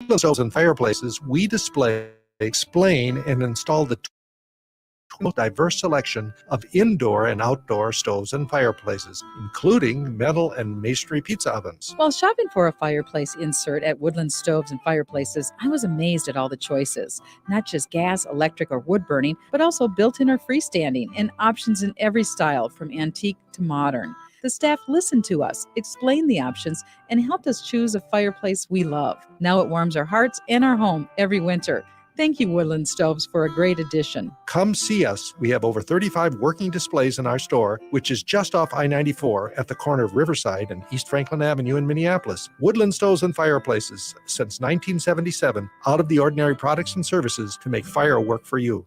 stoves and fireplaces, we display, explain, and install the most diverse selection of indoor and outdoor stoves and fireplaces, including metal and masonry pizza ovens. While shopping for a fireplace insert at Woodland Stoves and Fireplaces, I was amazed at all the choices. Not just gas, electric, or wood burning, but also built-in or freestanding, and options in every style, from antique to modern. The staff listened to us, explained the options, and helped us choose a fireplace we love. Now it warms our hearts and our home every winter. Thank you, Woodland Stoves, for a great addition. Come see us. We have over 35 working displays in our store, which is just off I-94 at the corner of Riverside and East Franklin Avenue in Minneapolis. Woodland Stoves and Fireplaces, since 1977, out of the ordinary products and services to make fire work for you.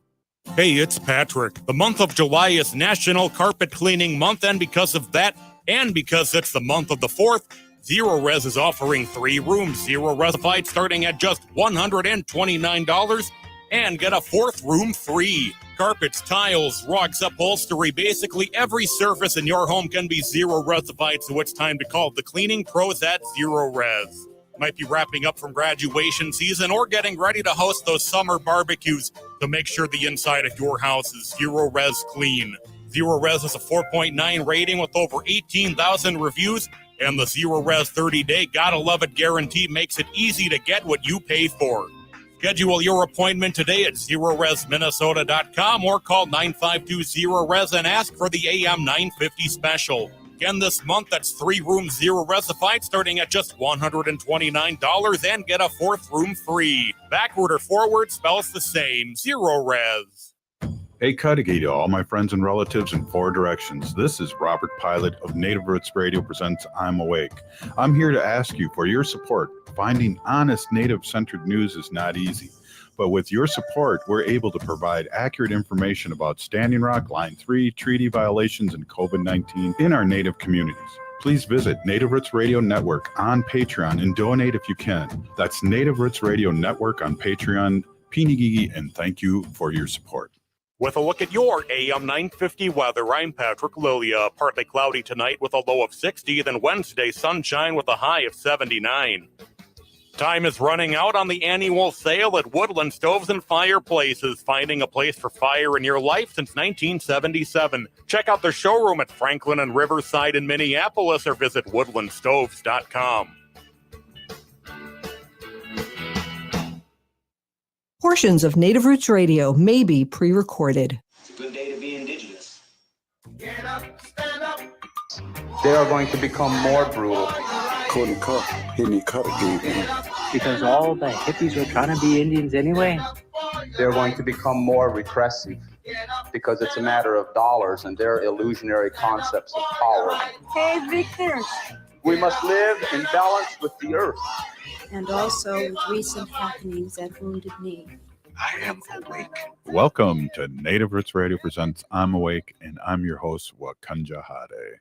Hey, it's Patrick. The month of July is National Carpet Cleaning Month, and because of that, and because it's the month of the 4th, Zero Res is offering 3 rooms, Zero Resified, starting at just $129, and get a 4th room free. Carpets, tiles, rugs, upholstery, basically every surface in your home can be Zero Resified, so it's time to call the cleaning pros at Zero Res. Might be wrapping up from graduation season or getting ready to host those summer barbecues, to make sure the inside of your house is Zero Res clean. Zero Res has a 4.9 rating with over 18,000 reviews, and the Zero Res 30-day Gotta Love It guarantee makes it easy to get what you pay for. Schedule your appointment today at ZeroResMinnesota.com or call 952-ZERO-RES and ask for the AM 950 special. Again, this month, that's 3 rooms Zero Resified starting at just $129 and get a 4th room free. Backward or forward spells the same. Zero Res. Hey, Cudahy to all my friends and relatives in 4 directions. This is Robert Pilot of Native Roots Radio presents I'm Awake. I'm here to ask you for your support. Finding honest Native-centered news is not easy. But with your support, we're able to provide accurate information about Standing Rock, Line 3, treaty violations, and COVID-19 in our Native communities. Please visit Native Roots Radio Network on Patreon and donate if you can. That's Native Roots Radio Network on Patreon. Pinigigi, and thank you for your support. With a look at your AM 950 weather, I'm Patrick Lilia. Partly cloudy tonight with a low of 60, then Wednesday sunshine with a high of 79. Time is running out on the annual sale at Woodland Stoves and Fireplaces, finding a place for fire in your life since 1977. Check out their showroom at Franklin and Riverside in Minneapolis or visit woodlandstoves.com. Portions of Native Roots Radio may be pre-recorded. It's a good day to be indigenous. Get up, stand up. They are going to become more brutal. Couldn't cut, hit me cut again. Because all the hippies were trying to be Indians anyway. They're going to become more repressive because it's a matter of dollars and their illusionary concepts of power. Hey, Victor. We must live in balance with the earth. And also with recent happenings at Wounded Knee. I am awake. Welcome to Native Roots Radio presents I'm Awake, and I'm your host, Wakanja Hade.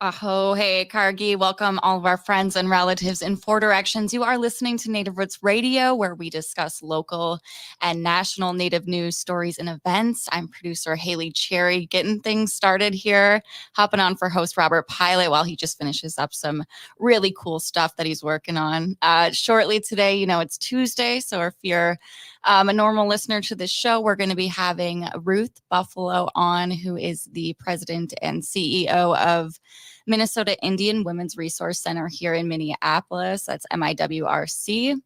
Aho, hey, Kargi. Welcome all of our friends and relatives in 4 directions. You are listening to Native Roots Radio, where we discuss local and national Native news, stories, and events. I'm producer Haley Cherry, getting things started here, hopping on for host Robert Pilot while he just finishes up some really cool stuff that he's working on. Shortly today, it's Tuesday, so if you're a normal listener to this show, we're going to be having Ruth Buffalo on, who is the president and CEO of Minnesota Indian Women's Resource Center here in Minneapolis. That's MIWRC.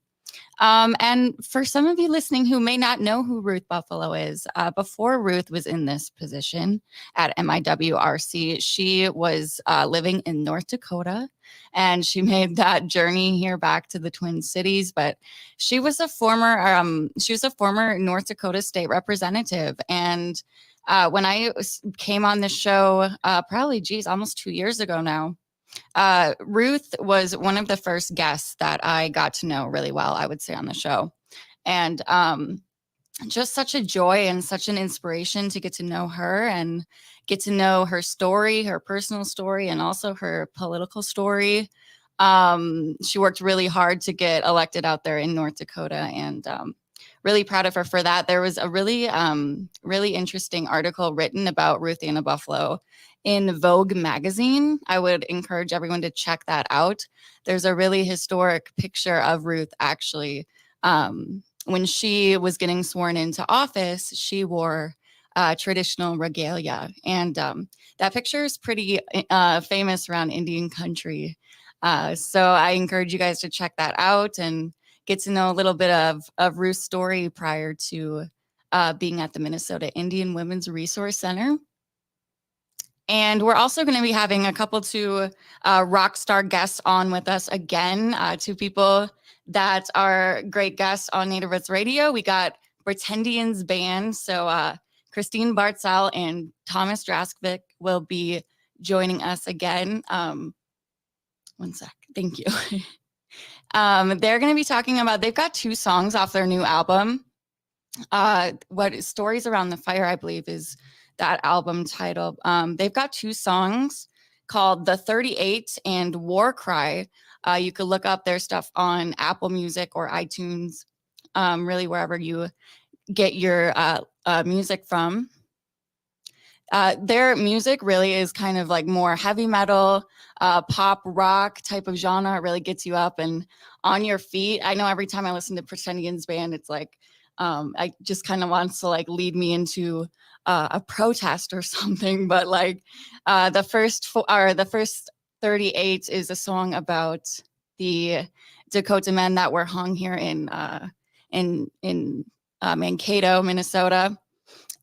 And for some of you listening who may not know who Ruth Buffalo is, before Ruth was in this position at MIWRC, she was living in North Dakota, and she made that journey here back to the Twin Cities. But she was a former North Dakota state representative, and when I came on the show, almost 2 years ago now, Ruth was one of the first guests that I got to know really well, I would say, on the show. And just such a joy and such an inspiration to get to know her and get to know her story, her personal story, and also her political story. She worked really hard to get elected out there in North Dakota, and really proud of her for that. There was a really interesting article written about Ruth Anna Buffalo in Vogue magazine. I would encourage everyone to check that out. There's a really historic picture of Ruth actually. When she was getting sworn into office, she wore traditional regalia. And that picture is pretty famous around Indian country. So I encourage you guys to check that out and get to know a little bit of Ruth's story prior to being at the Minnesota Indian Women's Resource Center. And we're also going to be having a couple two rock star guests on with us again, two people that are great guests on Native Roots Radio. We got Pretendian Band. So Christine Bartyzal and Thomas Drascovic will be joining us again. One sec. Thank you. They're going to be talking about, they've got two songs off their new album. What Stories Around the Fire, I believe, is that album title. They've got two songs called The 38 and War Cry. You could look up their stuff on Apple Music or iTunes, really wherever you get your music from. Their music really is kind of like more heavy metal, pop rock type of genre. It really gets you up and on your feet. I know every time I listen to Pretendian Band, it's like, I just kind of wants to like lead me into a protest or something. But like the first 38 is a song about the Dakota men that were hung here in Mankato, Minnesota.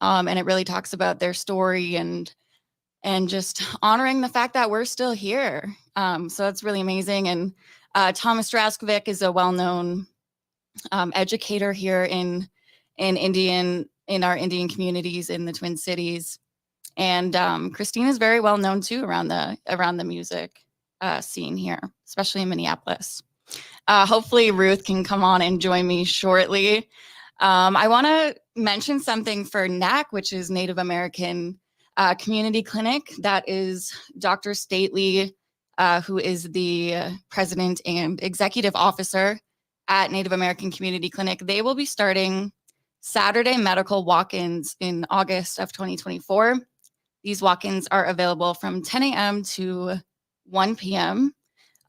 And it really talks about their story and just honoring the fact that we're still here. So it's really amazing. And Thomas Drascovic is a well-known educator here in our Indian communities in the Twin Cities. And Christine is very well known too around the music scene here, especially in Minneapolis. Hopefully Ruth can come on and join me shortly. I want to mention something for NAC, which is Native American Community Clinic. That is Dr. Stately, who is the president and executive officer at Native American Community Clinic. They will be starting Saturday medical walk-ins in August of 2024. These walk-ins are available from 10 a.m. to 1 p.m.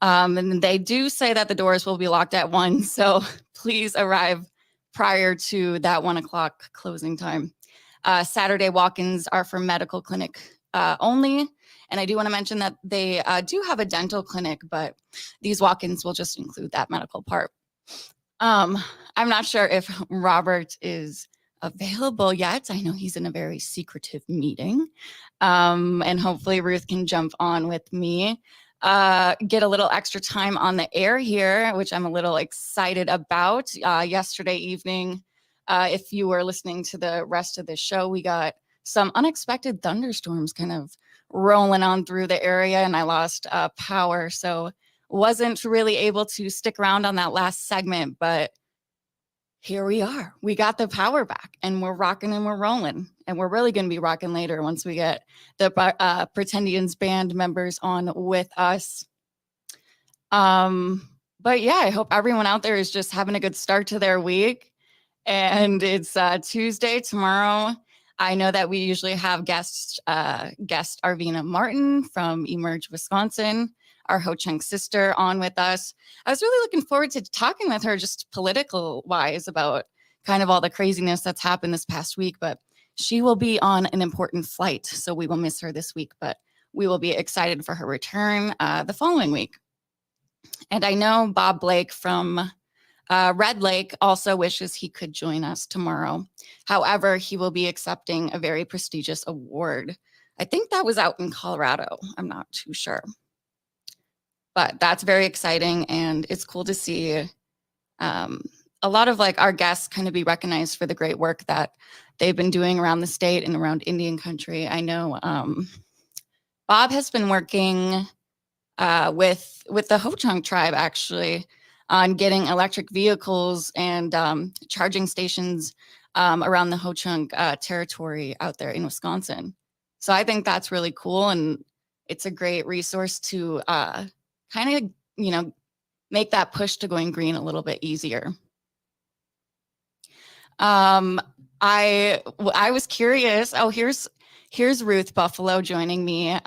And they do say that the doors will be locked at 1, so please arrive prior to that 1 o'clock closing time. Saturday walk-ins are for medical clinic only. And I do want to mention that they do have a dental clinic, but these walk-ins will just include that medical part. I'm not sure if Robert is available yet. I know he's in a very secretive meeting. And hopefully Ruth can jump on with me. Get a little extra time on the air here, which I'm a little excited about. Yesterday evening, if you were listening to the rest of the show, we got some unexpected thunderstorms kind of rolling on through the area, and I lost power, so wasn't really able to stick around on that last segment, but here we are. We got the power back, and we're rocking and we're rolling, and we're really going to be rocking later once we get the Pretendian Band members on with us. But yeah, I hope everyone out there is just having a good start to their week, and it's Tuesday tomorrow. I know that we usually have guest Arvina Martin from Emerge, Wisconsin, our Ho-Chunk sister, on with us. I was really looking forward to talking with her just political wise about kind of all the craziness that's happened this past week, but she will be on an important flight, so we will miss her this week, but we will be excited for her return the following week. And I know Bob Blake from Red Lake also wishes he could join us tomorrow. However, he will be accepting a very prestigious award. I think that was out in Colorado. I'm not too sure. But that's very exciting, and it's cool to see a lot of like our guests kind of be recognized for the great work that they've been doing around the state and around Indian country. I know Bob has been working with the Ho-Chunk tribe actually on getting electric vehicles and charging stations around the Ho-Chunk territory out there in Wisconsin. So I think that's really cool, and it's a great resource to kind of, make that push to going green a little bit easier. I was curious. Oh, here's Here's Ruth Buffalo joining me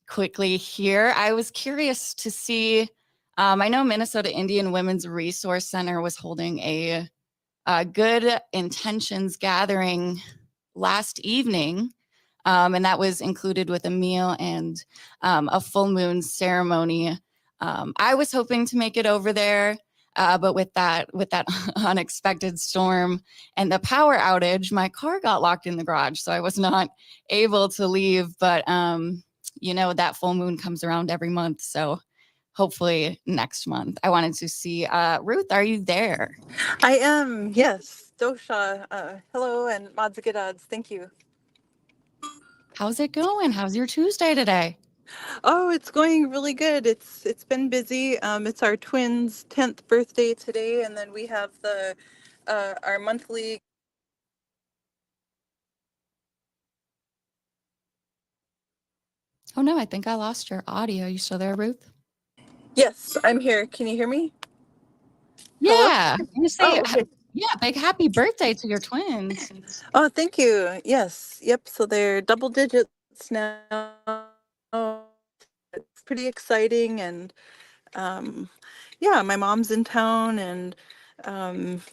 quickly here. I was curious to see, I know Minnesota Indian Women's Resource Center was holding a good intentions gathering last evening, and that was included with a meal and a full moon ceremony. I was hoping to make it over there, but with that unexpected storm and the power outage, my car got locked in the garage, so I was not able to leave. But that full moon comes around every month, so hopefully next month. I wanted to see Ruth. Are you there? I am. Yes, Dosha. Hello and Madzigadods. Thank you. How's it going? How's your Tuesday today? Oh, it's going really good. It's been busy. It's our twins' 10th birthday today, and then we have our monthly. Oh no, I think I lost your audio. You still there, Ruth? Yes, I'm here. Can you hear me? Yeah. You say, okay. yeah, big happy birthday to your twins. Oh, thank you. Yes. Yep. So they're double digits now. It's pretty exciting, and my mom's in town, and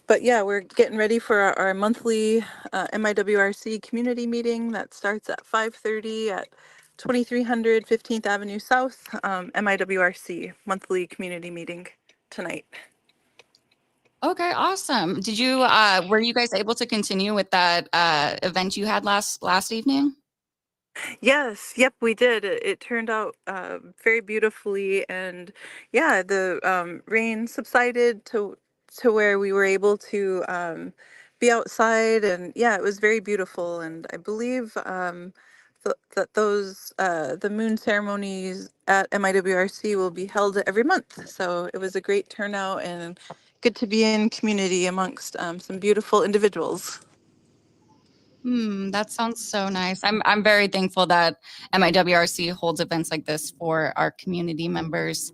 but yeah, we're getting ready for our monthly MIWRC community meeting that starts at 5:30 at 2300 15th Avenue South. MIWRC monthly community meeting tonight. Okay, awesome. Did you were you guys able to continue with that event you had last evening? Yes, yep, we did. It turned out very beautifully, and yeah, the rain subsided to where we were able to be outside, and yeah, it was very beautiful. And I believe that the moon ceremonies at MIWRC will be held every month. So it was a great turnout and good to be in community amongst some beautiful individuals. That sounds so nice. I'm very thankful that MIWRC holds events like this for our community members.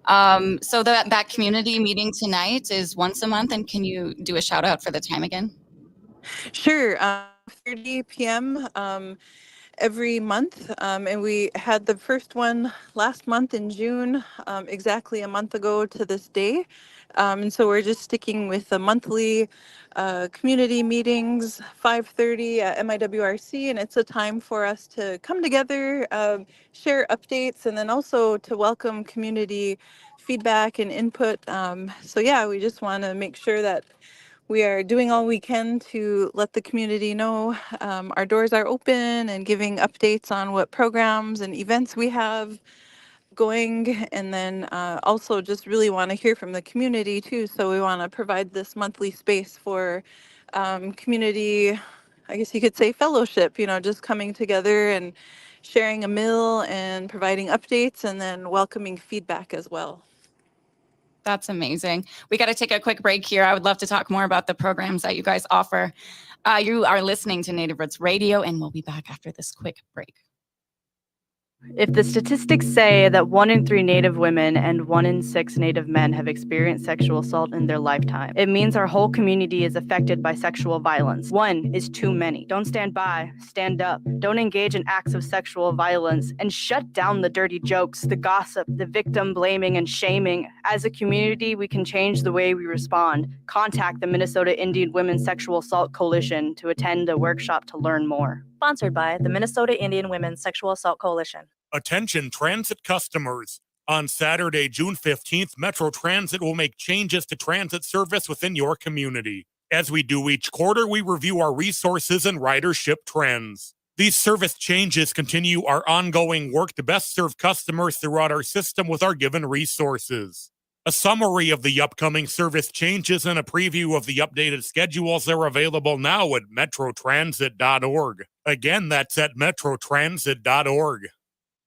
So that community meeting tonight is once a month, and can you do a shout out for the time again? Sure. 30 p.m. Every month, and we had the first one last month in June, exactly a month ago to this day. And so we're just sticking with the monthly community meetings, 5:30 at MIWRC, and it's a time for us to come together, share updates, and then also to welcome community feedback and input. So yeah, we just want to make sure that we are doing all we can to let the community know our doors are open and giving updates on what programs and events we have going. And then also just really want to hear from the community too. So we want to provide this monthly space for community, I guess you could say fellowship, just coming together and sharing a meal and providing updates and then welcoming feedback as well. That's amazing. We got to take a quick break here. I would love to talk more about the programs that you guys offer. You are listening to Native Roots Radio, and we'll be back after this quick break. If the statistics say that 1 in 3 Native women and 1 in 6 Native men have experienced sexual assault in their lifetime, it means our whole community is affected by sexual violence. 1 is too many. Don't stand by, stand up. Don't engage in acts of sexual violence, and shut down the dirty jokes, the gossip, the victim blaming and shaming. As a community, we can change the way we respond. Contact the Minnesota Indian Women's Sexual Assault Coalition to attend a workshop to learn more. Sponsored by the Minnesota Indian Women's Sexual Assault Coalition. Attention transit customers. On Saturday, June 15th, Metro Transit will make changes to transit service within your community. As we do each quarter, we review our resources and ridership trends. These service changes continue our ongoing work to best serve customers throughout our system with our given resources. A summary of the upcoming service changes and a preview of the updated schedules are available now at metrotransit.org. Again, that's at metrotransit.org.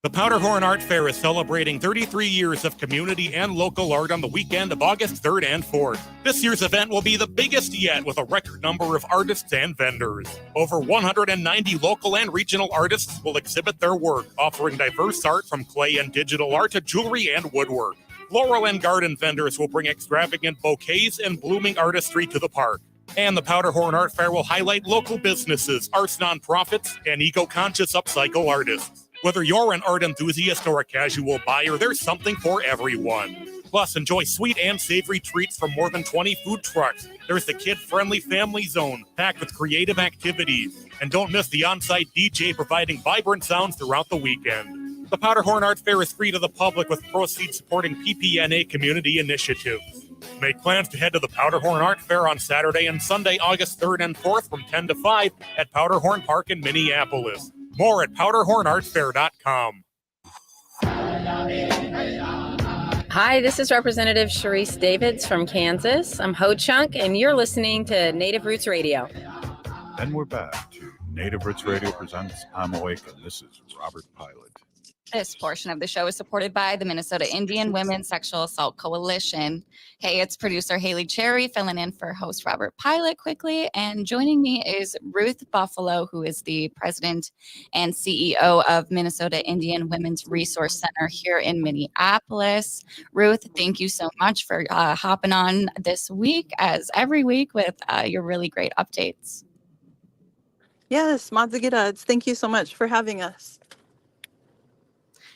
The Powderhorn Art Fair is celebrating 33 years of community and local art on the weekend of August 3rd and 4th. This year's event will be the biggest yet, with a record number of artists and vendors. Over 190 local and regional artists will exhibit their work, offering diverse art from clay and digital art to jewelry and woodwork. Floral and garden vendors will bring extravagant bouquets and blooming artistry to the park. And the Powderhorn Art Fair will highlight local businesses, arts nonprofits, and eco-conscious upcycle artists. Whether you're an art enthusiast or a casual buyer, there's something for everyone. Plus, enjoy sweet and savory treats from more than 20 food trucks. There's the kid-friendly family zone, packed with creative activities. And don't miss the on-site DJ providing vibrant sounds throughout the weekend. The Powderhorn Art Fair is free to the public with proceeds supporting PPNA community initiatives. Make plans to head to the Powderhorn Art Fair on Saturday and Sunday, August 3rd and 4th from 10 to 5 at Powderhorn Park in Minneapolis. More at powderhornartfair.com. Hi, this is Representative Sharice Davids from Kansas. I'm Ho Chunk, and you're listening to Native Roots Radio. And we're back to Native Roots Radio presents I'm Awake, and this is Robert Pilot. This portion of the show is supported by the Minnesota Indian Women's Sexual Assault Coalition. Hey, it's producer Haley Cherry filling in for host Robert Pilot quickly. And joining me is Ruth Buffalo, who is the president and CEO of Minnesota Indian Women's Resource Center here in Minneapolis. Ruth, thank you so much for hopping on this week, as every week, with your really great updates. Yes, Madzigidads, thank you so much for having us.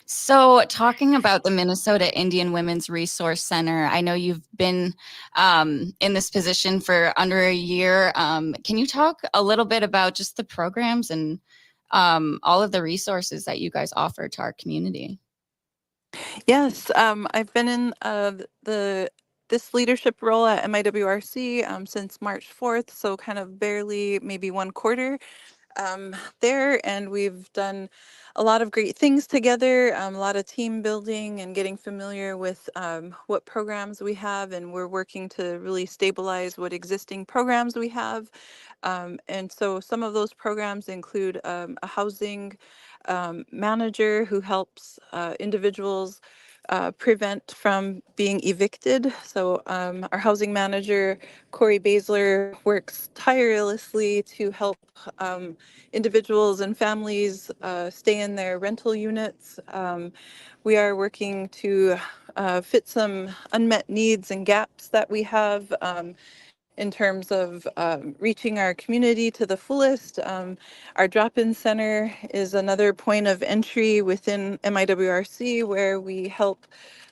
So talking about the Minnesota Indian Women's Resource Center, I know you've been in this position for under a year. Can you talk a little bit about just the programs and all of the resources that you guys offer to our community? Yes, I've been in this leadership role at MIWRC since March 4th, so kind of barely maybe one quarter there, and we've done a lot of great things together, a lot of team building and getting familiar with what programs we have, and we're working to really stabilize what existing programs we have. And so some of those programs include a housing manager who helps individuals prevent from being evicted. So our housing manager, Corey Basler, works tirelessly to help individuals and families stay in their rental units. We are working to fit some unmet needs and gaps that we have in terms of reaching our community to the fullest. Our drop-in center is another point of entry within MIWRC where we help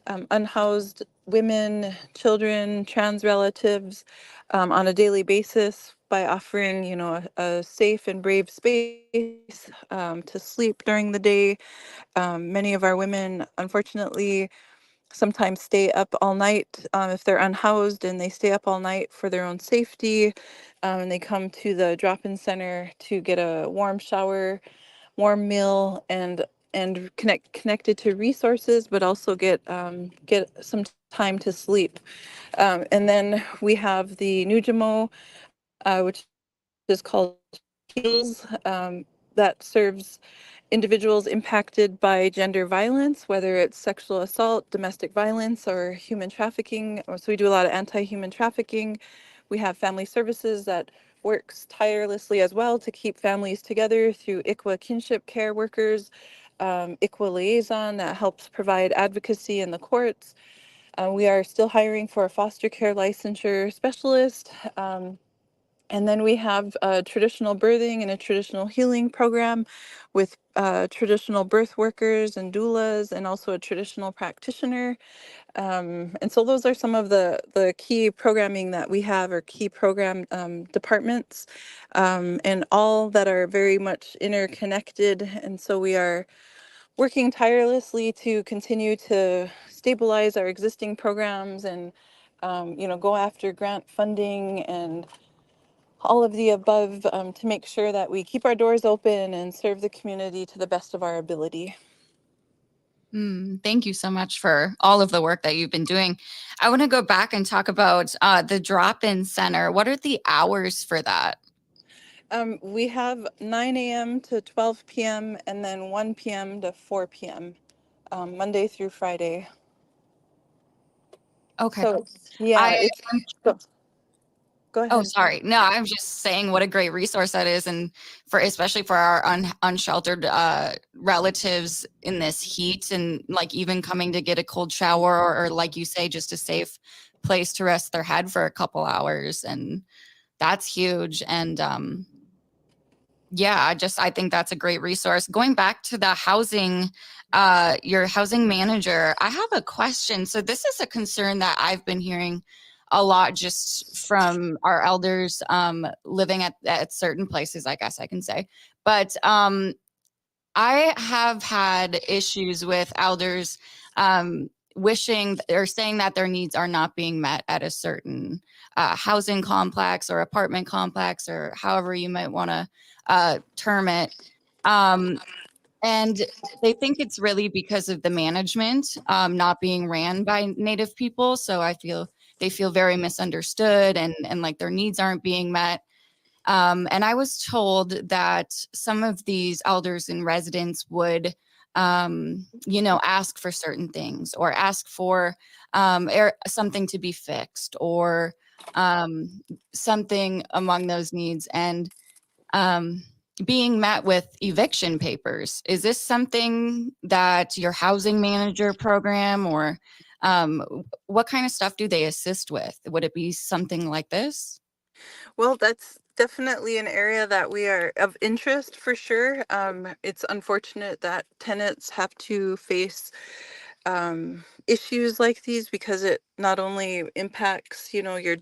unhoused women, children, trans relatives on a daily basis by offering, a safe and brave space to sleep during the day. Many of our women, unfortunately, sometimes stay up all night if they're unhoused, and they stay up all night for their own safety. And they come to the drop-in center to get a warm shower, warm meal, and connected to resources, but also get some time to sleep. And then we have the Nujamo, which is called Heals, that serves individuals impacted by gender violence, whether it's sexual assault, domestic violence, or human trafficking. So we do a lot of anti-human trafficking. We have family services that works tirelessly as well to keep families together through ICWA kinship care workers, ICWA liaison that helps provide advocacy in the courts. We are still hiring for a foster care licensure specialist. And then we have a traditional birthing and a traditional healing program with traditional birth workers and doulas, and also a traditional practitioner. And so those are some of the key programming that we have, or key program departments, and all that are very much interconnected. And so we are working tirelessly to continue to stabilize our existing programs and, go after grant funding and all of the above to make sure that we keep our doors open and serve the community to the best of our ability. Thank you so much for all of the work that you've been doing. I want to go back and talk about the drop-in center. What are the hours for that? We have 9 a.m. to 12 p.m. and then 1 p.m. to 4 p.m. Monday through Friday. Okay. So, yeah, Go ahead. Oh, sorry. No, I'm just saying what a great resource that is, and especially for our unsheltered relatives in this heat, and like even coming to get a cold shower, or like you say, just a safe place to rest their head for a couple hours. And that's huge. And yeah, I think that's a great resource. Going back to the housing, your housing manager, I have a question. So this is a concern that I've been hearing a lot just from our elders living at certain places, I guess I can say. But I have had issues with elders wishing or saying that their needs are not being met at a certain housing complex or apartment complex, or however you might want to term it. And they think it's really because of the management not being ran by Native people. So they feel very misunderstood and like their needs aren't being met. And I was told that some of these elders and residents would, ask for certain things or ask for something to be fixed or something among those needs. And being met with eviction papers. Is this something that your housing manager program or what kind of stuff do they assist with? Would it be something like this? Well, that's definitely an area that we are of interest for sure. It's unfortunate that tenants have to face issues like these because it not only impacts, your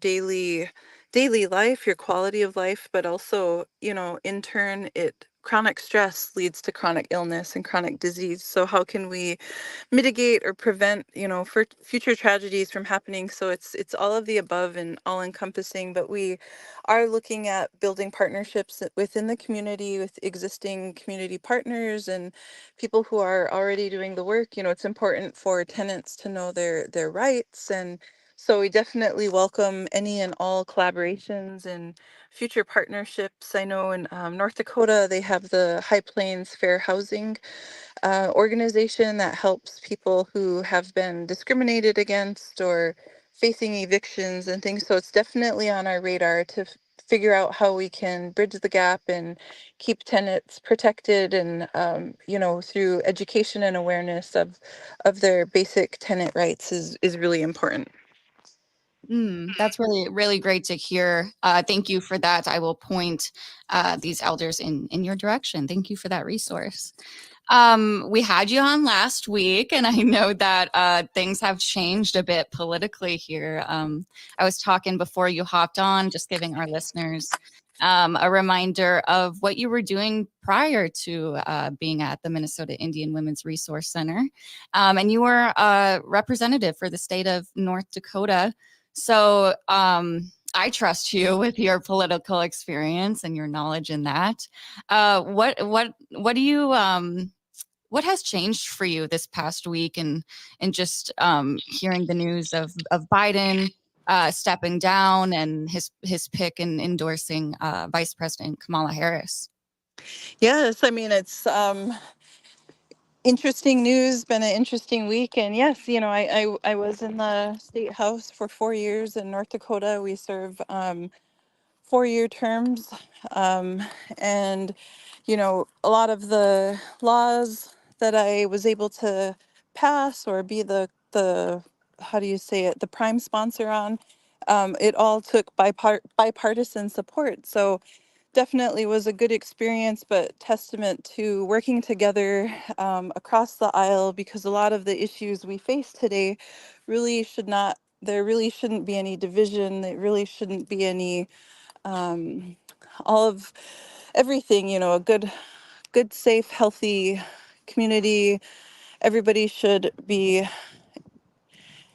daily life, your quality of life, but also, in turn, chronic stress leads to chronic illness and chronic disease. So how can we mitigate or prevent, for future tragedies from happening? So it's all of the above and all encompassing, but we are looking at building partnerships within the community with existing community partners and people who are already doing the work. It's important for tenants to know their rights, and so we definitely welcome any and all collaborations and future partnerships. I know in North Dakota, they have the High Plains Fair Housing organization that helps people who have been discriminated against or facing evictions and things. So it's definitely on our radar to figure out how we can bridge the gap and keep tenants protected and, through education and awareness of their basic tenant rights is really important. That's really, really great to hear. Thank you for that. I will point these elders in your direction. Thank you for that resource. We had you on last week, and I know that things have changed a bit politically here. I was talking before you hopped on, just giving our listeners a reminder of what you were doing prior to being at the Minnesota Indian Women's Resource Center. And you were a representative for the state of North Dakota. So I trust you with your political experience and your knowledge in that. What do you what has changed for you this past week and just hearing the news of Biden stepping down and his pick and endorsing Vice President Kamala Harris? Yes, I mean, it's interesting news, been an interesting week. And yes, I was in the state house for 4 years in North Dakota. We serve 4-year terms. And, a lot of the laws that I was able to pass or be the how do you say it, the prime sponsor on, it all took bipartisan support. So definitely was a good experience, but testament to working together across the aisle, because a lot of the issues we face today there really shouldn't be any division. There really shouldn't be any, all of everything, a good, safe, healthy community. Everybody should be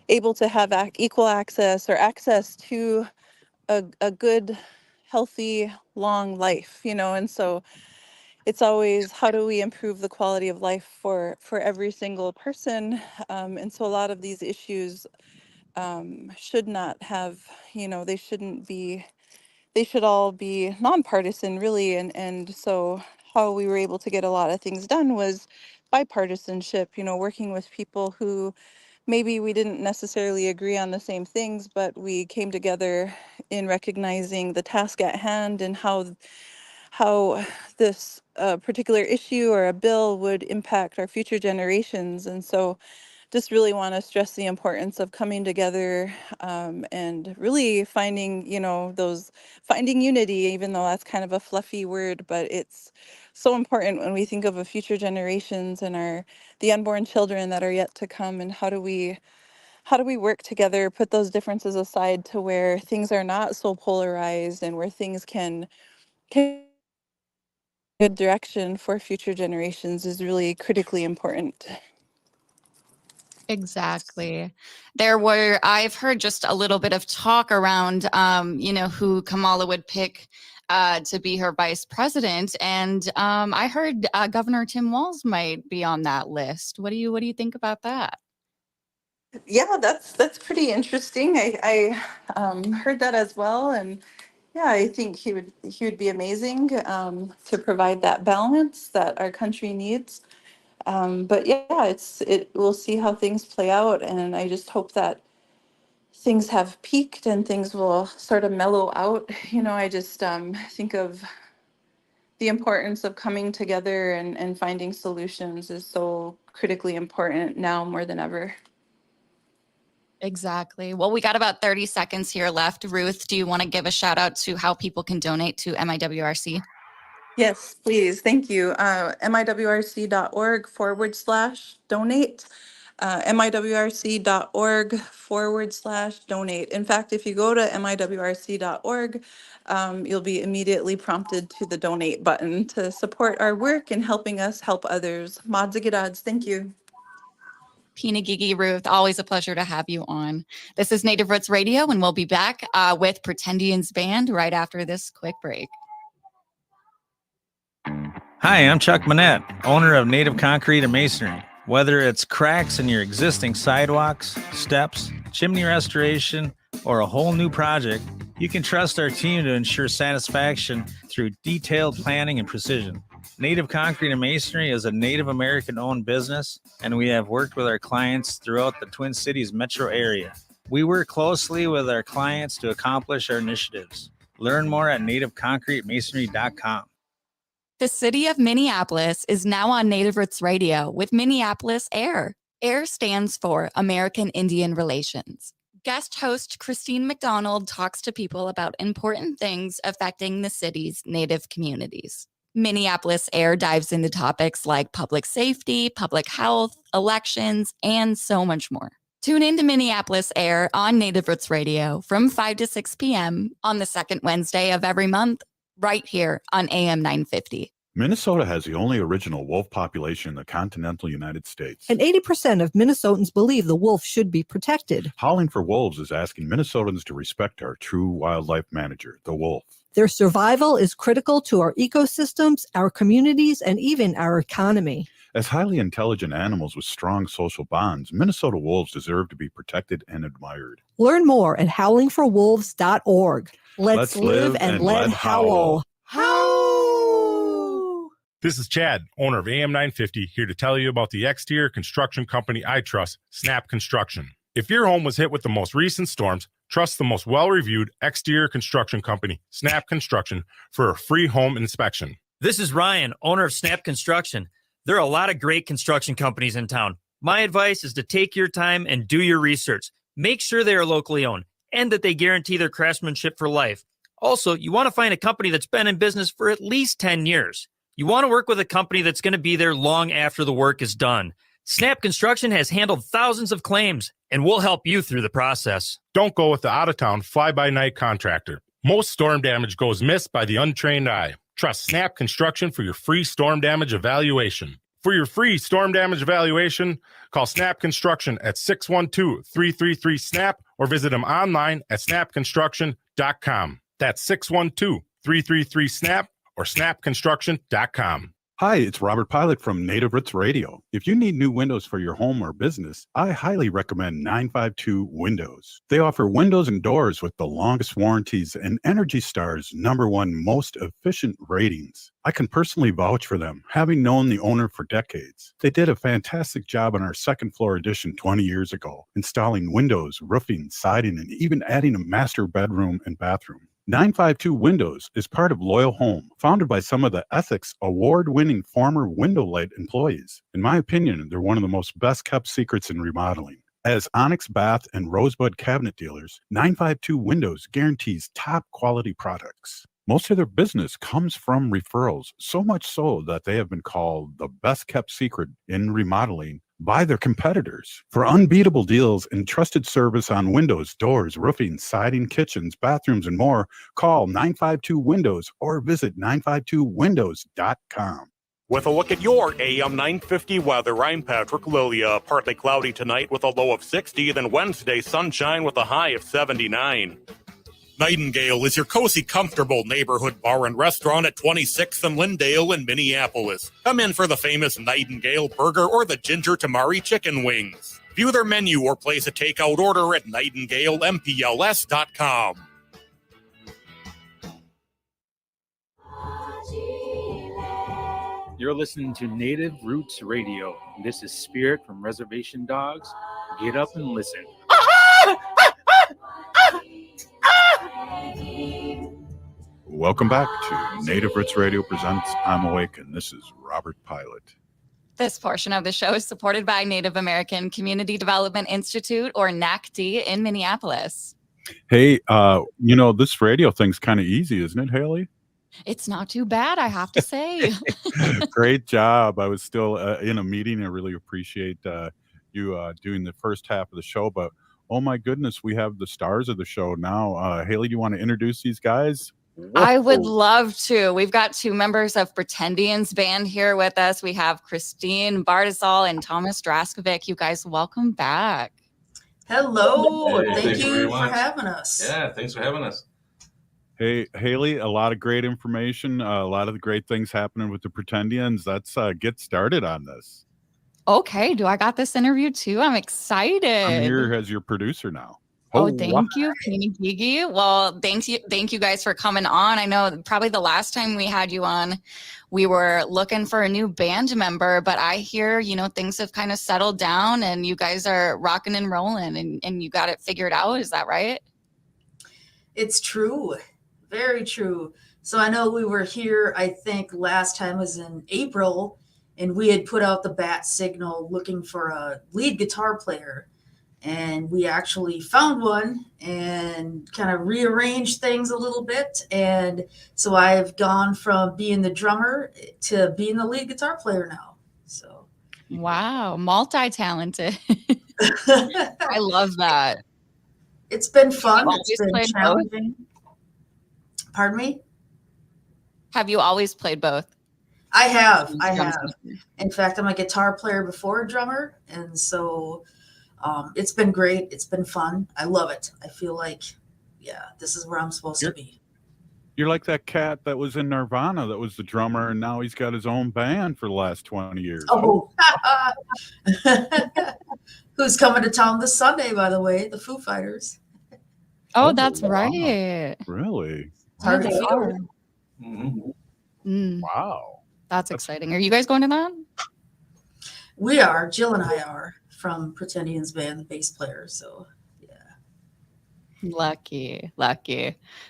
able to have equal access or access to a good, healthy, long life, and so it's always, how do we improve the quality of life for every single person? And so a lot of these issues should not have, they should all be nonpartisan, really. And so how we were able to get a lot of things done was bipartisanship, working with people who maybe we didn't necessarily agree on the same things, but we came together in recognizing the task at hand and how this particular issue or a bill would impact our future generations. And so just really want to stress the importance of coming together and really finding, finding unity, even though that's kind of a fluffy word, but it's so important when we think of the future generations and the unborn children that are yet to come, and how do we work together, put those differences aside to where things are not so polarized and where things can good direction for future generations is really critically important. Exactly. I've heard just a little bit of talk around, who Kamala would pick to be her vice president. And I heard Governor Tim Walz might be on that list. What do you think about that? Yeah, that's pretty interesting. I heard that as well. And yeah, I think he would be amazing to provide that balance that our country needs. But yeah, we'll see how things play out, and I just hope that things have peaked and things will sort of mellow out. I just think of the importance of coming together and finding solutions is so critically important now more than ever. Exactly. Well, we got about 30 seconds here left. Ruth, do you want to give a shout out to how people can donate to MIWRC? Yes, please. Thank you. MIWRC.org/donate. MIWRC.org/donate. In fact, if you go to MIWRC.org, you'll be immediately prompted to the donate button to support our work and helping us help others. Mods Agadods, thank you. Pina Gigi, Ruth, always a pleasure to have you on. This is Native Roots Radio, and we'll be back with Pretendian Band right after this quick break. Hi, I'm Chuck Manette, owner of Native Concrete and Masonry. Whether it's cracks in your existing sidewalks, steps, chimney restoration, or a whole new project, you can trust our team to ensure satisfaction through detailed planning and precision. Native Concrete and Masonry is a Native American-owned business, and we have worked with our clients throughout the Twin Cities metro area. We work closely with our clients to accomplish our initiatives. Learn more at nativeconcretemasonry.com. The city of Minneapolis is now on Native Roots Radio with Minneapolis AIR. AIR stands for American Indian Relations. Guest host Christine McDonald talks to people about important things affecting the city's Native communities. Minneapolis AIR dives into topics like public safety, public health, elections, and so much more. Tune in to Minneapolis AIR on Native Roots Radio from 5 to 6 p.m. on the second Wednesday of every month, right here on AM 950. Minnesota has the only original wolf population in the continental United States. And 80% of Minnesotans believe the wolf should be protected. Howling for Wolves is asking Minnesotans to respect our true wildlife manager, the wolf. Their survival is critical to our ecosystems, our communities, and even our economy. As highly intelligent animals with strong social bonds, Minnesota wolves deserve to be protected and admired. Learn more at howlingforwolves.org. Let's live and let howl. Howl! This is Chad, owner of AM 950, here to tell you about the exterior construction company I trust, Snap Construction. If your home was hit with the most recent storms, trust the most well-reviewed exterior construction company, Snap Construction, for a free home inspection. This is Ryan, owner of Snap Construction. There are a lot of great construction companies in town. My advice is to take your time and do your research. Make sure they are locally owned and that they guarantee their craftsmanship for life. Also, you want to find a company that's been in business for at least 10 years. You want to work with a company that's going to be there long after the work is done. Snap Construction has handled thousands of claims, and we'll help you through the process. Don't go with the out-of-town fly-by-night contractor. Most storm damage goes missed by the untrained eye. Trust Snap Construction for your free storm damage evaluation. For your free storm damage evaluation, call Snap Construction at 612-333-SNAP or visit them online at snapconstruction.com. That's 612-333-SNAP or snapconstruction.com. Hi, it's Robert Pilot from Native Roots Radio. If you need new windows for your home or business, I highly recommend 952 Windows. They offer windows and doors with the longest warranties and Energy Star's #1 most efficient ratings. I can personally vouch for them, having known the owner for decades. They did a fantastic job on our second floor addition 20 years ago, installing windows, roofing, siding, and even adding a master bedroom and bathroom. 952 Windows is part of Loyal Home, founded by some of the Ethics Award-winning former Window Light employees. In my opinion, they're one of the most best-kept secrets in remodeling. As Onyx Bath and Rosebud cabinet dealers, 952 Windows guarantees top-quality products. Most of their business comes from referrals, so much so that they have been called the best-kept secret in remodeling by their competitors. For unbeatable deals and trusted service on windows, doors, roofing, siding, kitchens, bathrooms, and more, call 952 Windows or visit 952windows.com. With a look at your AM 950 weather, I'm Patrick Lilia. Partly cloudy tonight with a low of 60, then Wednesday sunshine with a high of 79. Nightingale is your cozy, comfortable neighborhood bar and restaurant at 26th and Lyndale in Minneapolis. Come in for the famous Nightingale burger or the ginger tamari chicken wings. View their menu or place a takeout order at nightingalempls.com. You're listening to Native Roots Radio. This is Spirit from Reservation Dogs. Get up and listen. Welcome back to Native Roots Radio presents I'm Awake, and this is Robert Pilot. This portion of the show is supported by Native American Community Development Institute, or NACD, in Minneapolis. Hey, this radio thing's kind of easy, isn't it, Haley? It's not too bad, I have to say. Great job. I was still in a meeting. I really appreciate you doing the first half of the show, but oh my goodness, we have the stars of the show now. Haley, do you want to introduce these guys? I would love to. We've got two members of Pretendian Band here with us. We have Christine Bartyzal and Thomas Drascovic. You guys, welcome back. Hello. Hey, thank you for having us. Yeah, thanks for having us. Hey, Haley, a lot of great information, a lot of the great things happening with the Pretendians. Let's get started on this. Okay, do I got this interview too? I'm excited. I'm here as your producer now. Oh, thank you, Penny Gigi. Well, thank you guys for coming on. I know probably the last time we had you on, we were looking for a new band member, but I hear, things have kind of settled down and you guys are rocking and rolling and you got it figured out. Is that right? It's true. Very true. So I know we were here, I think last time was in April, and we had put out the bat signal looking for a lead guitar player. And we actually found one and kind of rearranged things a little bit. And so I've gone from being the drummer to being the lead guitar player now. So wow, multi-talented. I love that. It's been fun. It's been challenging. Both? Pardon me? Have you always played both? I have. In fact, I'm a guitar player before a drummer. And so it's been great. It's been fun. I love it. I feel like, this is where I'm supposed to be. You're like that cat that was in Nirvana that was the drummer, and now he's got his own band for the last 20 years. Oh, who's coming to town this Sunday, by the way, the Foo Fighters. Oh, that's right. Really? Target Field. Mm. Wow. That's exciting. Are you guys going to that? We are. Jill and I are from Pretendian Band, the bass player. So, Lucky.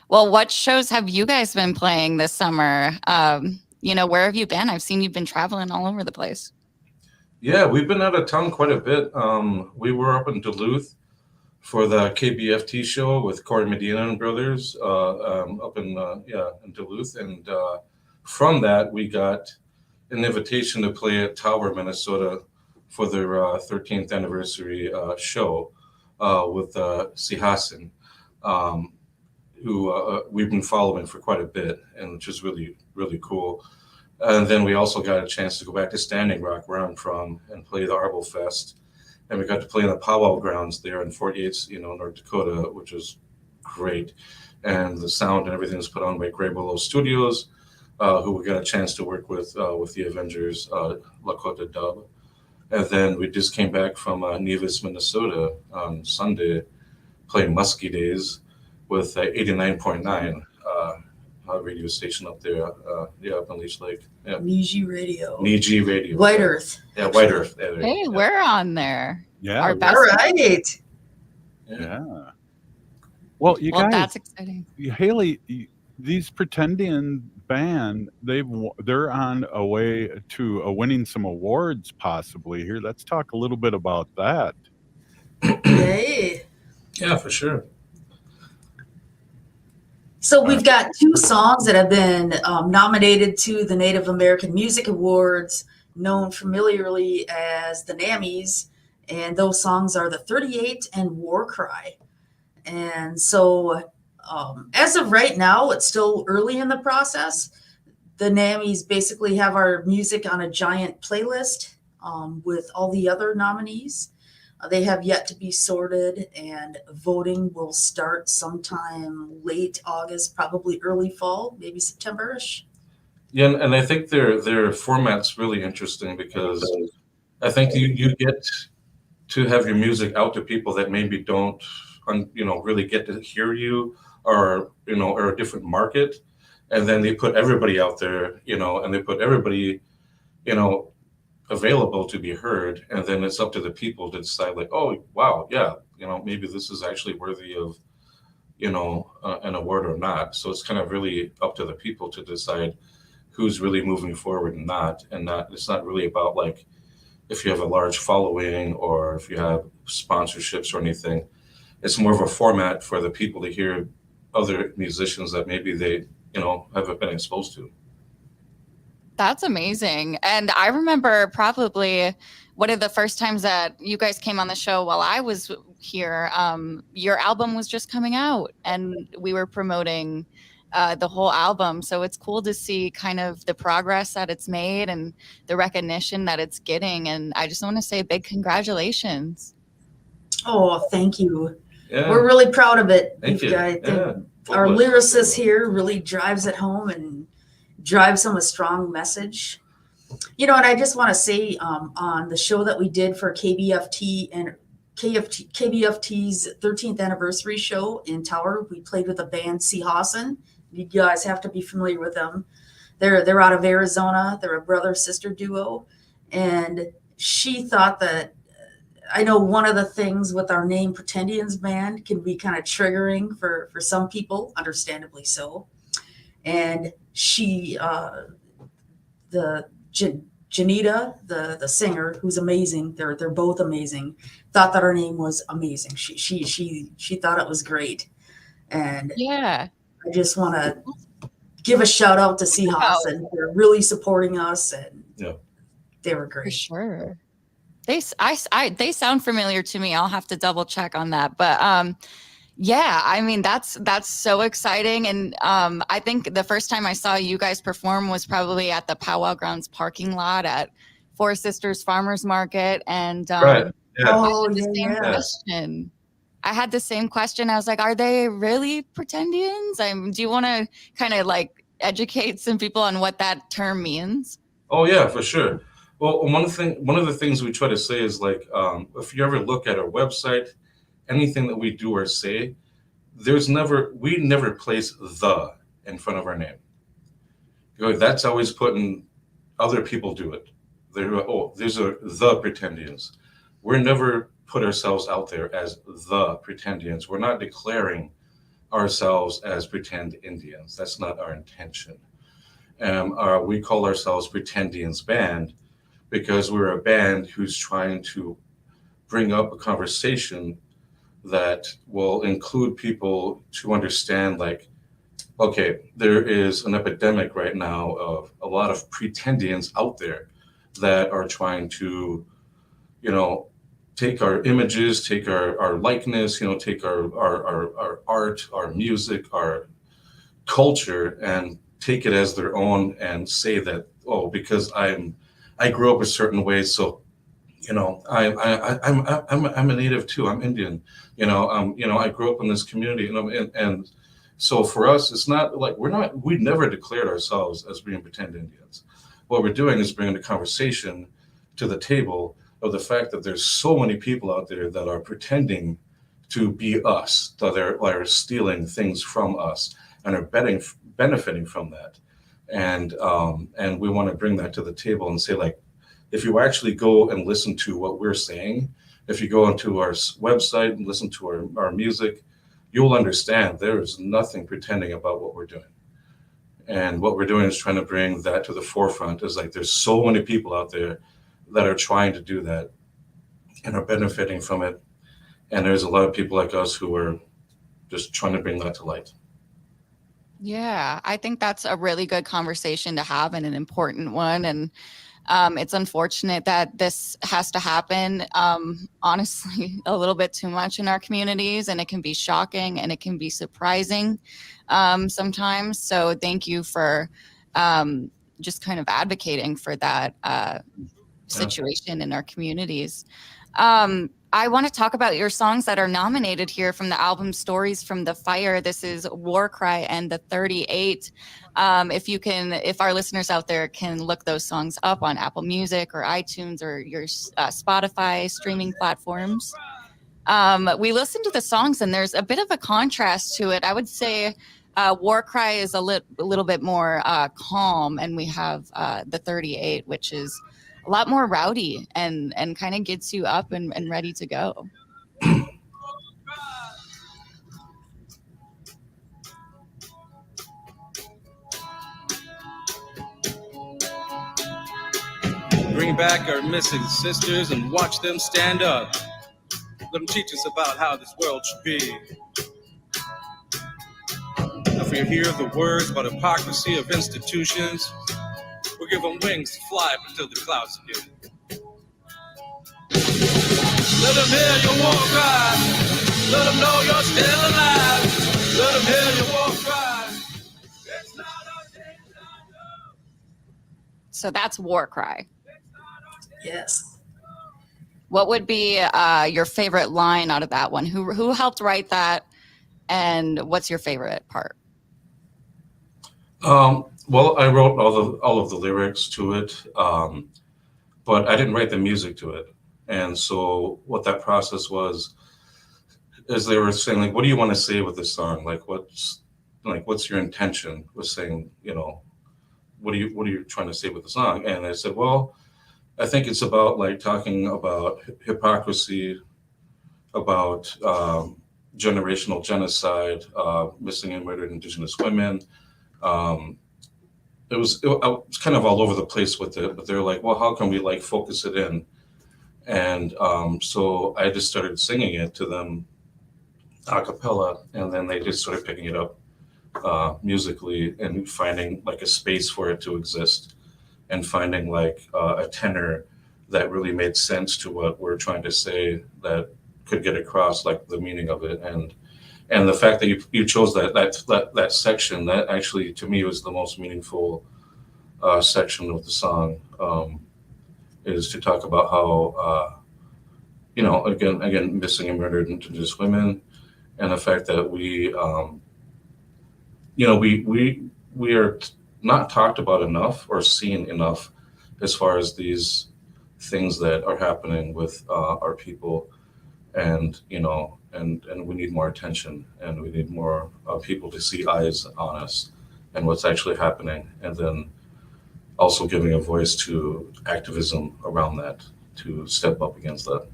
Well, what shows have you guys been playing this summer? Where have you been? I've seen you've been traveling all over the place. Yeah, we've been out of town quite a bit. We were up in Duluth for the KBFT show with Corey Medina and Brothers up in Duluth. And from that, we got an invitation to play at Tower, Minnesota for their 13th anniversary show with Sihasin, who we've been following for quite a bit, and which is really, really cool. And then we also got a chance to go back to Standing Rock, where I'm from, and play the Arbol Fest. And we got to play in the powwow grounds there in Fort Yates, North Dakota, which was great. And the sound and everything was put on by Grey Willow Studios, who we got a chance to work with the Avengers, Lakota Dub. And then we just came back from Nevis, Minnesota on Sunday, playing Muskie Days with 89.9 radio station up there, up in Leech Lake. Yeah. Niji Radio. White Earth. Yeah, White Earth. Hey, we're on there. Yeah. Our best. All right. Yeah. Well, you Well, guys, that's exciting. Haley, these Pretendian Band, they're on a way to winning some awards possibly here. Let's talk a little bit about that. Yay. Yeah, for sure. So we've got 2 songs that have been nominated to the Native American Music Awards, known familiarly as the NAMMYs, and those songs are The 38 and War Cry. And so as of right now, it's still early in the process. The NAMMYs basically have our music on a giant playlist with all the other nominees. They have yet to be sorted, and voting will start sometime late August, probably early fall, maybe September-ish. Yeah, and I think their format's really interesting because I think you get to have your music out to people that maybe don't, really get to hear you, or or a different market, and then they put everybody out there, and they put everybody, available to be heard, and then it's up to the people to decide, like, oh wow, yeah, maybe this is actually worthy of an award or not. So it's kind of really up to the people to decide who's really moving forward and not. It's not really about like if you have a large following or if you have sponsorships or anything. It's more of a format for the people to hear other musicians that maybe they haven't been exposed to. That's amazing. And I remember probably one of the first times that you guys came on the show while I was here, your album was just coming out and we were promoting the whole album. So it's cool to see kind of the progress that it's made and the recognition that it's getting. And I just want to say big congratulations. Oh, thank you. Yeah. We're really proud of it. Thank you. Our lyricist here really drives it home and drives home a strong message. And I just want to say on the show that we did for KBFT and KBFT's 13th anniversary show in Tower, we played with the band C. Hassan. You guys have to be familiar with them. They're out of Arizona. They're a brother-sister duo. And she thought that, I know one of the things with our name Pretendian Band can be kind of triggering for some people, understandably so. And she, Janita, the singer, who's amazing, they're both amazing, thought that our name was amazing. She thought it was great. And yeah, I just want to give a shout out to C. Hassan. They're really supporting us, and they were great. For sure. They sound familiar to me. I'll have to double check on that. But yeah, I mean, that's so exciting. And I think the first time I saw you guys perform was probably at the Powwow Grounds parking lot at Four Sisters Farmers Market. And right. Yeah. I had the same question. I was like, are they really Pretendians? Do you want to kind of like educate some people on what that term means? Oh yeah, for sure. Well, one of the things we try to say is like, if you ever look at our website, anything that we do or say, we never place the in front of our name. That's always putting, other people do it. These are the Pretendians. We're never put ourselves out there as the Pretendians. We're not declaring ourselves as Pretend Indians. That's not our intention. We call ourselves Pretendian Band because we're a band who's trying to bring up a conversation that will include people to understand, like, okay, there is an epidemic right now of a lot of Pretendians out there that are trying to, take our images, take our likeness, take our art, our music, our culture, and take it as their own and say that, oh, because I grew up a certain way, so I'm a native too. I'm Indian. I grew up in this community, and so for us, it's not like we never declared ourselves as being Pretend Indians. What we're doing is bringing the conversation to the table of the fact that there's so many people out there that are pretending to be us, that are stealing things from us and are benefiting from that. And we want to bring that to the table and say, like, if you actually go and listen to what we're saying, if you go onto our website and listen to our music, you'll understand there is nothing pretending about what we're doing. And what we're doing is trying to bring that to the forefront. Is like there's so many people out there that are trying to do that and are benefiting from it. And there's a lot of people like us who are just trying to bring that to light. Yeah, I think that's a really good conversation to have and an important one. And it's unfortunate that this has to happen, honestly, a little bit too much in our communities, and it can be shocking and it can be surprising sometimes. So thank you for just kind of advocating for that situation in our communities. I want to talk about your songs that are nominated here from the album Stories from the Fire. This is War Cry and the 38. If our listeners out there can look those songs up on Apple Music or iTunes or your Spotify streaming platforms. We listened to the songs and there's a bit of a contrast to it. I would say War Cry is a little bit more calm, and we have the 38, which is a lot more rowdy and kind of gets you up and ready to go. Bring back our missing sisters and watch them stand up. Let them teach us about how this world should be. If we hear the words about hypocrisy of institutions, we'll give them wings to fly up until the clouds again. Let them hear your war cry. Let them know you're still alive. Let them hear your war cry. So that's War Cry. Yes. What would be your favorite line out of that one? Who helped write that, and what's your favorite part? Well, I wrote all of the lyrics to it, but I didn't write the music to it. And so what that process was is they were saying, like, what do you want to say with this song? What's your intention with saying, what are you trying to say with the song? And I said, well, I think it's about like talking about hypocrisy, about generational genocide, missing and murdered Indigenous women. It was kind of all over the place with it, but they're like, well, how can we like focus it in? And so I just started singing it to them a cappella, and then they just started picking it up musically and finding like a space for it to exist, and finding like a tenor that really made sense to what we're trying to say, that could get across like the meaning of it. And the fact that you chose that section, that actually to me was the most meaningful section of the song, is to talk about how again missing and murdered Indigenous women, and the fact that we are not talked about enough or seen enough as far as these things that are happening with our people, and we need more attention, and we need more people to see eyes on us and what's actually happening, and then also giving a voice to activism around that, to step up against that.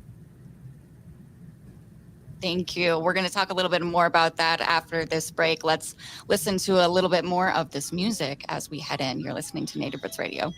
Thank you. We're going to talk a little bit more about that after this break. Let's listen to a little bit more of this music as we head in. You're listening to Native Roots Radio.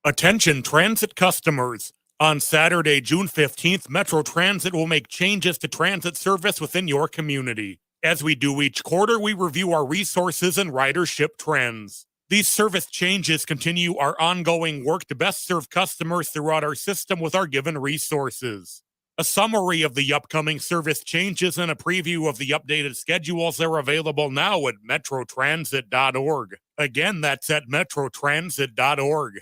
Attention transit customers. On Saturday, June 15th, Metro Transit will make changes to transit service within your community. As we do each quarter, we review our resources and ridership trends. These service changes continue our ongoing work to best serve customers throughout our system with our given resources. A summary of the upcoming service changes and a preview of the updated schedules are available now at metrotransit.org. Again, that's at metrotransit.org.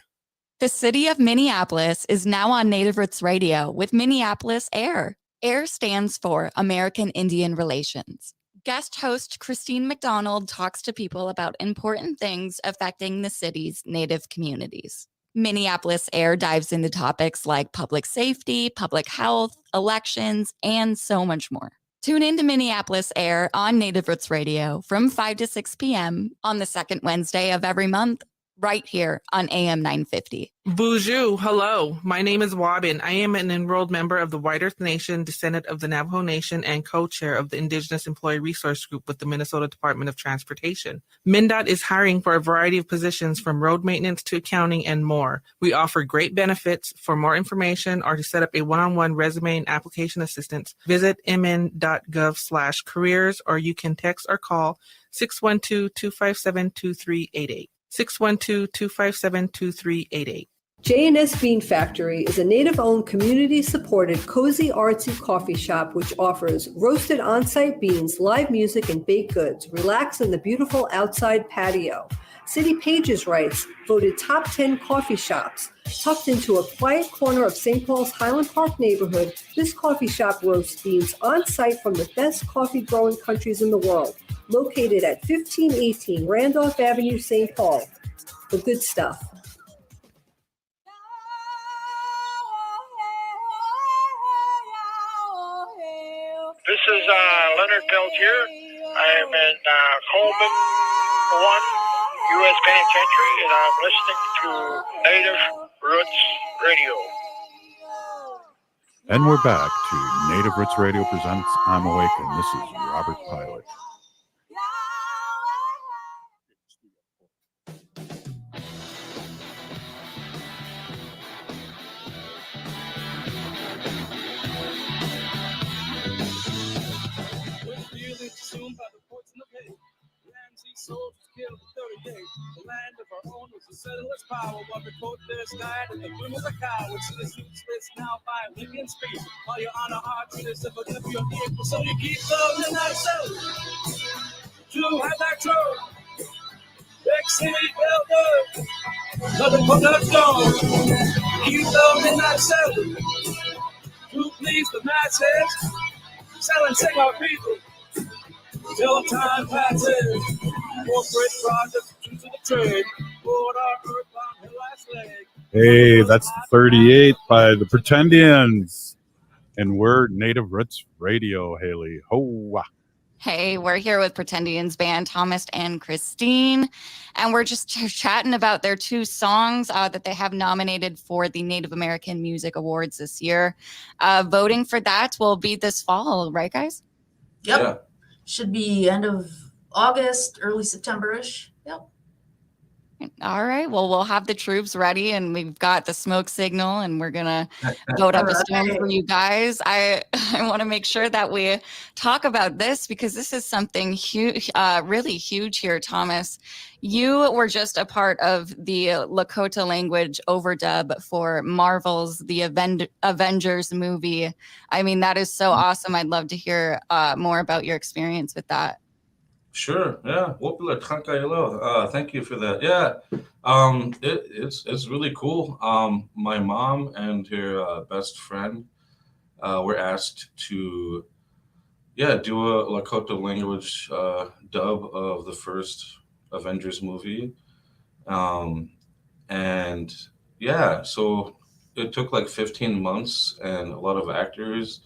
The city of Minneapolis is now on Native Roots Radio with Minneapolis Air. AIR stands for American Indian Relations. Guest host Christine McDonald talks to people about important things affecting the city's Native communities. Minneapolis Air dives into topics like public safety, public health, elections, and so much more. Tune in to Minneapolis Air on Native Roots Radio from 5 to 6 p.m. on the second Wednesday of every month, right here on AM 950. Bonjour, hello. My name is Wabin. I am an enrolled member of the White Earth Nation, descendant of the Navajo Nation, and co-chair of the Indigenous Employee Resource Group with the Minnesota Department of Transportation. MnDOT is hiring for a variety of positions from road maintenance to accounting and more. We offer great benefits. For more information or to set up a one-on-one resume and application assistance, visit mn.gov/careers, or you can text or call 612-257-2388. 612-257-2388. J&S Bean Factory is a native-owned, community-supported, cozy, artsy coffee shop which offers roasted on-site beans, live music, and baked goods. Relax in the beautiful outside patio. City Pages writes, voted top 10 coffee shops. Tucked into a quiet corner of St. Paul's Highland Park neighborhood, this coffee shop roasts beans on-site from the best coffee-growing countries in the world. Located at 1518 Randolph Avenue, St. Paul. The good stuff. This is Leonard Peltier. I am in Coleman 1 U.S. Penitentiary, and I'm listening to Native Roots Radio. And we're back to Native Roots Radio presents I'm Awake, and this is Robert Pilot. Soldiers killed in 38. The land of our own was a settler's power. While the coasters died in the bloom of the cow. Which is useless now by Lincoln Street. While you're on a hard treatise of a give your equal. So you keep the midnight cell to have that road. Big city builder, nothing but that stone. Keep the midnight cell to please the masses. Sell and sing our people till time passes. Corporate projects to the trade. Put our earth on her last leg. Hey, that's the 38 by the Pretendians. And we're Native Roots Radio, Haley. Ho! Hey, we're here with Pretendian Band, Thomas and Christine, and we're just chatting about their two songs that they have nominated for the Native American Music Awards this year. Voting for that will be this fall, right, guys? Yep. Yeah. Should be end of August, early September-ish. Yep. All right. Well, we'll have the troops ready, and we've got the smoke signal, and we're gonna vote up a storm for you guys. I want to make sure that we talk about this because this is something huge, really huge here, Thomas. You were just a part of the Lakota language overdub for Marvel's The Avengers movie. I mean, that is so awesome. I'd love to hear more about your experience with that. Sure. Yeah. Thank you for that. Yeah. It's really cool. My mom and her best friend were asked to do a Lakota language dub of the first Avengers movie. And yeah, so it took like 15 months and a lot of actors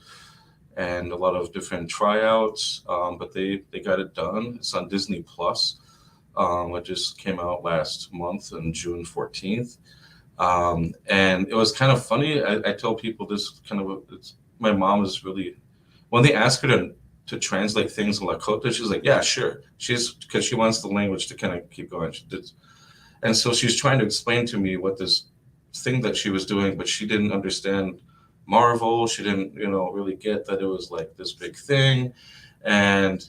and a lot of different tryouts, but they got it done. It's on Disney Plus. It just came out last month on June 14th. And it was kind of funny. I tell people this my mom is really, when they ask her to translate things in Lakota, she's like, yeah, sure. Because she wants the language to kind of keep going. And so she's trying to explain to me what this thing that she was doing, but she didn't understand Marvel. She didn't, really get that it was like this big thing. And,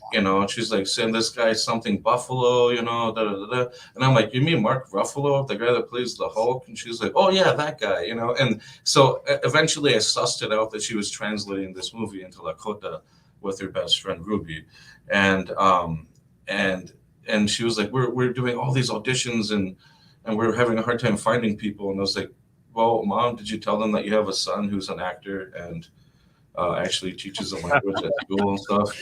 she's like, send this guy something Buffalo, da, da, da, da. And I'm like, you mean Mark Ruffalo, the guy that plays the Hulk? And she's like, oh yeah, that guy, And so eventually I sussed it out that she was translating this movie into Lakota with her best friend Ruby. And she was like, we're doing all these auditions and we're having a hard time finding people. And I was like, well, Mom, did you tell them that you have a son who's an actor and actually teaches the language at school and stuff,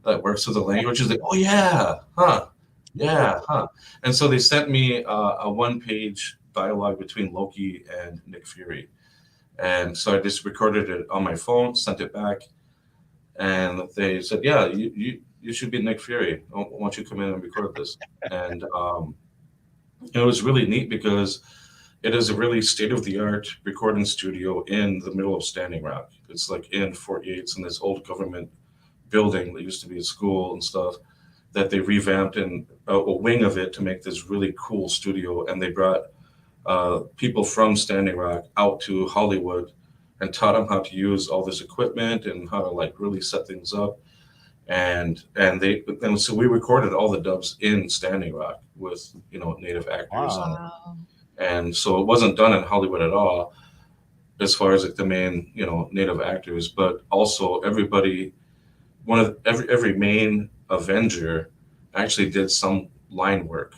that works with the language? She's like, oh, yeah, huh, yeah, huh. And so they sent me a one-page dialogue between Loki and Nick Fury. And so I just recorded it on my phone, sent it back, and they said, "Yeah, you should be Nick Fury. Why don't you come in and record this?" And it was really neat because it is a really state-of-the-art recording studio in the middle of Standing Rock. It's like in Fort Yates in this old government building that used to be a school and stuff that they revamped in a wing of it to make this really cool studio. And they brought people from Standing Rock out to Hollywood and taught them how to use all this equipment and how to like really set things up. And so we recorded all the dubs in Standing Rock with, native actors. Wow. And so it wasn't done in Hollywood at all, as far as like the main, native actors, but also everybody, every main Avenger actually did some line work.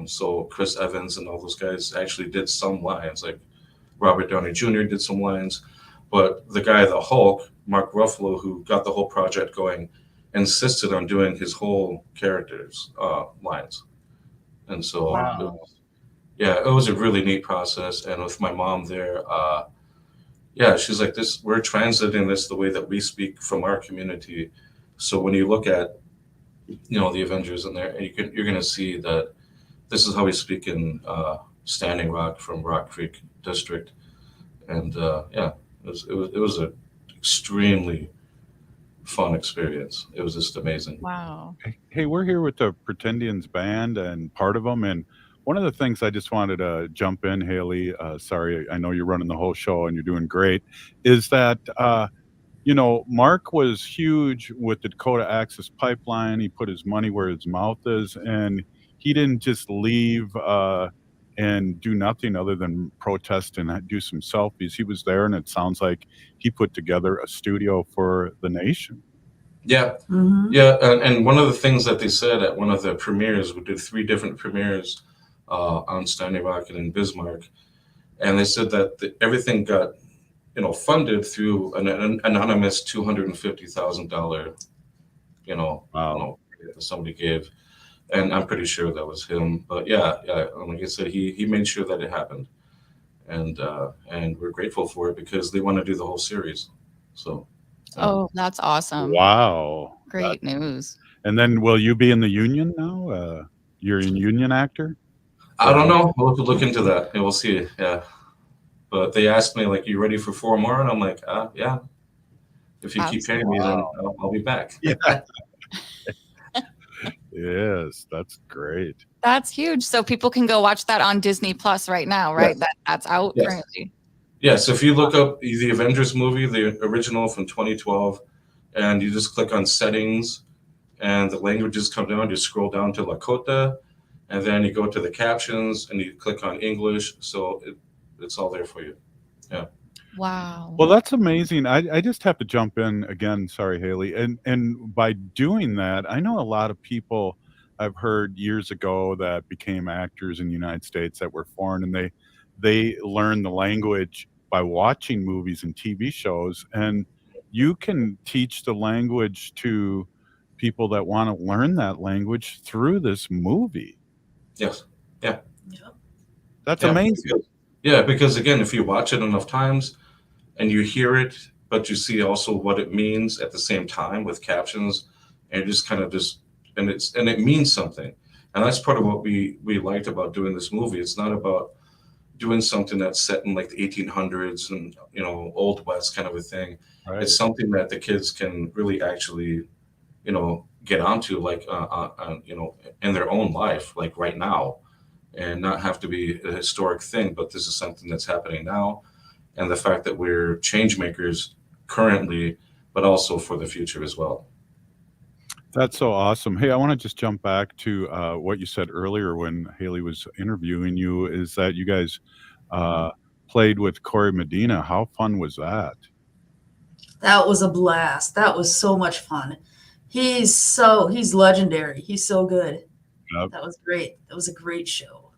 So Chris Evans and all those guys actually did some lines, like Robert Downey Jr. did some lines, but the guy, the Hulk, Mark Ruffalo, who got the whole project going, insisted on doing his whole character's lines. And so it was a really neat process. And with my mom there, she's like, we're translating this the way that we speak from our community. So when you look at, the Avengers in there, you're going to see that this is how we speak in Standing Rock from Rock Creek District. And it was an extremely fun experience. It was just amazing. Wow. Hey, we're here with the Pretendian Band and part of them. And one of the things I just wanted to jump in, Haley, sorry, I know you're running the whole show and you're doing great, is that, Mark was huge with the Dakota Access Pipeline. He put his money where his mouth is, and he didn't just leave and do nothing other than protest and do some selfies. He was there, and it sounds like he put together a studio for the nation. Yeah. Mhm. Yeah. And one of the things that they said at one of the premieres, we did 3 different premieres on Standing Rock and in Bismarck. And they said that everything got, funded through an anonymous $250,000, that somebody gave. And I'm pretty sure that was him. But yeah, like I said, he made sure that it happened. And we're grateful for it because they want to do the whole series. So. Oh, that's awesome. Wow. Great news. And then will you be in the union now? You're a union actor? I don't know. We'll have to look into that and we'll see. Yeah. But they asked me, like, you ready for 4 more? And I'm like, yeah. If you keep paying me, then I'll be back. Yeah. Yes, that's great. That's huge. So people can go watch that on Disney Plus right now, right? Yes. That's out Yes. currently. Yes, if you look up the Avengers movie, the original from 2012, and you just click on settings and the languages come down, you scroll down to Lakota, and then you go to the captions and you click on English. So it's all there for you. Yeah. Wow. Well, that's amazing. I just have to jump in again. Sorry, Haley. And by doing that, I know a lot of people I've heard years ago that became actors in the United States that were foreign, and they learned the language by watching movies and TV shows. And you can teach the language to people that want to learn that language through this movie. Yes. Yeah. That's amazing. Because again, if you watch it enough times and you hear it, but you see also what it means at the same time with captions, and just kind of and it means something. And that's part of what we liked about doing this movie. It's not about doing something that's set in like the 1800s and, Old West kind of a thing. Right. It's something that the kids can really actually, get onto, like, in their own life, like right now, and not have to be a historic thing, but this is something that's happening now. And the fact that we're change makers currently, but also for the future as well. That's so awesome. Hey, I want to just jump back to what you said earlier when Haley was interviewing you, is that you guys played with Corey Medina. How fun was that? That was a blast. That was so much fun. He's legendary. He's so good. Yep. That was great. That was a great show.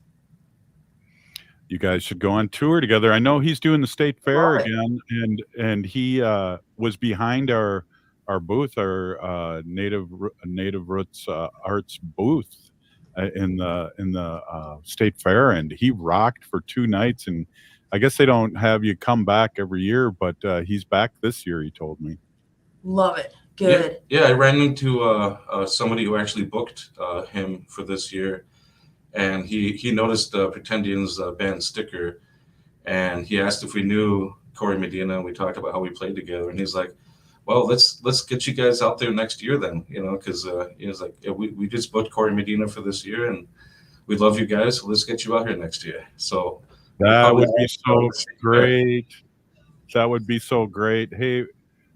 You guys should go on tour together. I know he's doing the state fair again, and he was behind our booth, our Native Roots Arts booth in the state fair, and he rocked for 2 nights. And I guess they don't have you come back every year, but he's back this year, he told me. Love it. Good. Yeah, I ran into somebody who actually booked him for this year, and he noticed the Pretendian's band sticker, and he asked if we knew Corey Medina, and we talked about how we played together, and he's like, well, let's get you guys out there next year then, because he was like, yeah, we just booked Corey Medina for this year, and we love you guys, so let's get you out here next year. So that would be so great. That would be so great. Hey,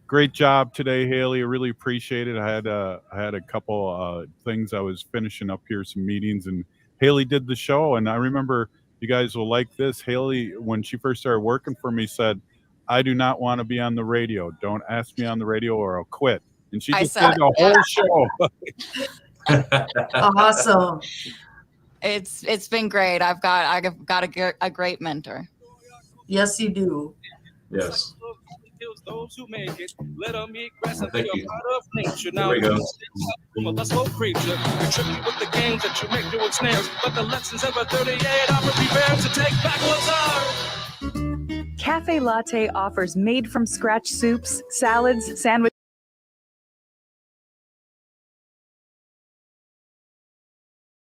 great job today, Haley. I really appreciate it. I had a couple things I was finishing up here, some meetings, and Haley did the show. And I remember, you guys will like this, Haley, when she first started working for me, said, I do not want to be on the radio. Don't ask me on the radio or I'll quit. And she just did the whole show. Awesome. It's been great. I've got a great mentor. Yes, you do. Yes. Those who make it, let them eat grass and Thank be you. a part of nature. There Now, we go. I'm a lustful creature. You trick you with the games that you make doing snares, but the lessons of a 38, I'm prepared to take back what's ours. Cafe Latte offers made-from-scratch soups, salads, sandwiches,